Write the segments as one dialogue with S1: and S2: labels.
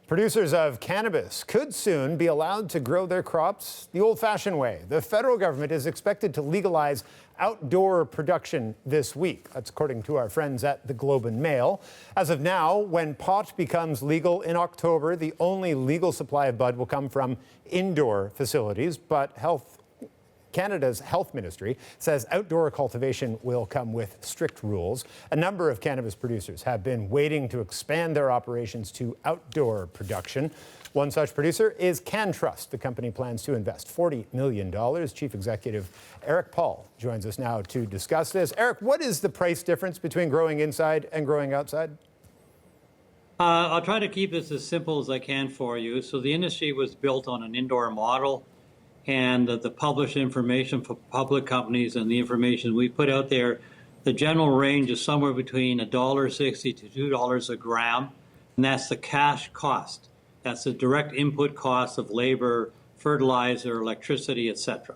S1: Producers of cannabis could soon be allowed to grow their crops the old-fashioned way. The federal government is expected to legalize outdoor production this week. That's according to our friends at the Globe and Mail. As of now, when pot becomes legal in October, the only legal supply of bud will come from indoor facilities, but Canada's health ministry says outdoor cultivation will come with strict rules. A number of cannabis producers have been waiting to expand their operations to outdoor production. One such producer is CannTrust. The company plans to invest $40 million. Chief Executive Eric Paul joins us now to discuss this. Eric, what is the price difference between growing inside and growing outside?
S2: I'll try to keep this as simple as I can for you. So the industry was built on an indoor model, and the published information for public companies and the information we put out there, the general range is somewhere between $1.60 to $2 a gram, and that's the cash cost. That's the direct input cost of labor, fertilizer, electricity, etc.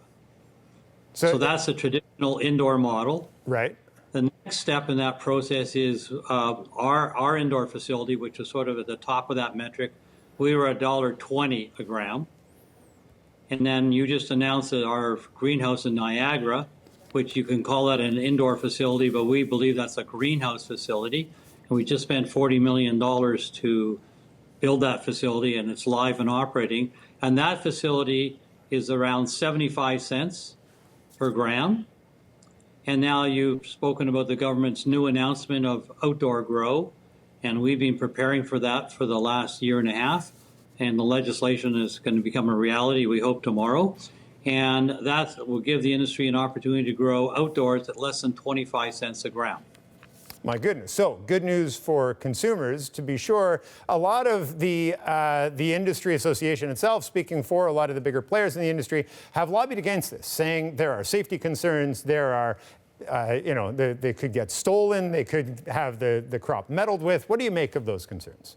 S2: So that's a traditional indoor model.
S1: Right.
S2: The next step in that process is our indoor facility, which is sort of at the top of that metric. We were $1.20 a gram. And then you just announced that our greenhouse in Niagara, which you can call that an indoor facility, but we believe that's a greenhouse facility. And we just spent $40 million to build that facility, and it's live and operating. And that facility is around 75 cents per gram. And now you've spoken about the government's new announcement of outdoor grow, and we've been preparing for that for the last year and a half. And the legislation is going to become a reality, we hope, tomorrow. And that will give the industry an opportunity to grow outdoors at less than 25 cents a gram.
S1: My goodness. So good news for consumers, to be sure. A lot of the industry association itself, speaking for a lot of the bigger players in the industry, have lobbied against this, saying there are safety concerns, there are, they could get stolen, they could have the crop meddled with. What do you make of those concerns?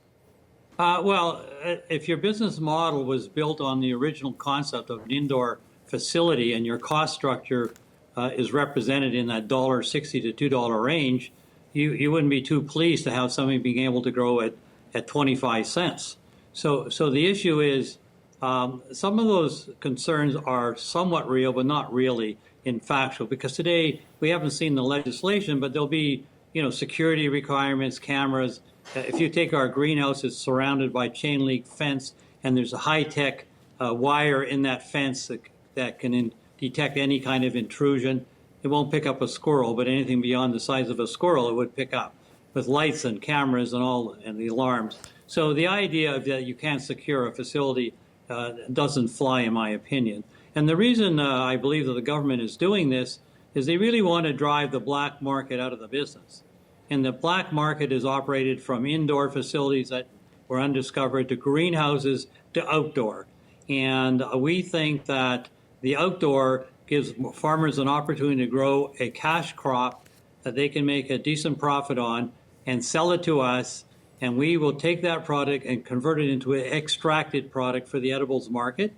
S2: Well, if your business model was built on the original concept of an indoor facility and your cost structure is represented in that $1.60 to $2 range, you wouldn't be too pleased to have something being able to grow at 25 cents. So the issue is some of those concerns are somewhat real, but not really in factual, because today we haven't seen the legislation, but there'll be security requirements, cameras. If you take our greenhouse, it's surrounded by chain link fence, and there's a high-tech wire in that fence that can detect any kind of intrusion. It won't pick up a squirrel, but anything beyond the size of a squirrel it would pick up, with lights and cameras and the alarms. So the idea that you can't secure a facility doesn't fly, in my opinion. And the reason I believe that the government is doing this is they really want to drive the black market out of the business. And the black market is operated from indoor facilities that were undiscovered to greenhouses to outdoor. And we think that the outdoor gives farmers an opportunity to grow a cash crop that they can make a decent profit on and sell it to us. And we will take that product and convert it into an extracted product for the edibles market.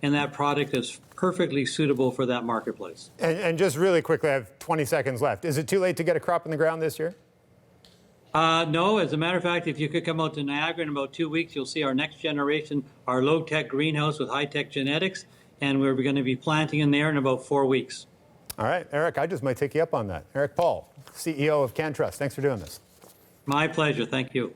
S2: And that product is perfectly suitable for that marketplace.
S1: And just really quickly, I have 20 seconds left. Is it too late to get a crop in the ground this year?
S2: No, as a matter of fact, if you could come out to Niagara in about 2 weeks, you'll see our next generation, our low-tech greenhouse with high-tech genetics, and we're going to be planting in there in about 4 weeks.
S1: All right, Eric, I just might take you up on that. Eric Paul, CEO of CannTrust, thanks for doing this.
S2: My pleasure, thank you.